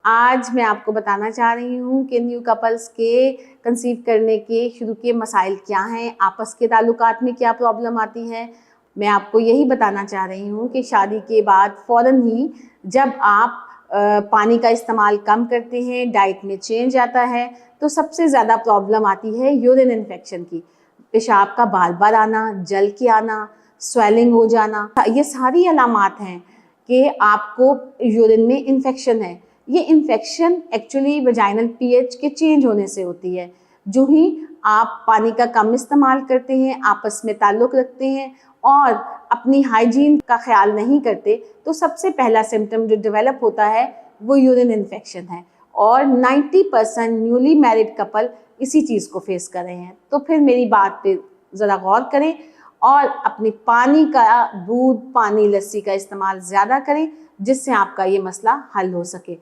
आज मैं आपको बताना चाह रही हूँ कि न्यू कपल्स के कंसीव करने के शुरू के मसाइल क्या हैं, आपस के ताल्लुकात में क्या प्रॉब्लम आती है। मैं आपको यही बताना चाह रही हूँ कि शादी के बाद फ़ौरन ही जब आप पानी का इस्तेमाल कम करते हैं, डाइट में चेंज आता है, तो सबसे ज़्यादा प्रॉब्लम आती है यूरिन इन्फेक्शन की। पेशाब का बार बार आना, जल के आना, स्वेलिंग हो जाना, ये सारी अलामात हैं कि आपको यूरिन में इन्फेक्शन है। ये इन्फेक्शन एक्चुअली वजाइनल पीएच के चेंज होने से होती है। जो ही आप पानी का कम इस्तेमाल करते हैं, आपस में ताल्लुक़ रखते हैं और अपनी हाइजीन का ख्याल नहीं करते, तो सबसे पहला सिम्टम जो डेवलप होता है वो यूरिन इन्फेक्शन है। और 90% न्यूली मैरिड कपल इसी चीज़ को फेस कर रहे हैं। तो फिर मेरी बात पे ज़रा गौर करें और अपनी पानी का, दूध, पानी, लस्सी का इस्तेमाल ज़्यादा करें, जिससे आपका ये मसला हल हो सके।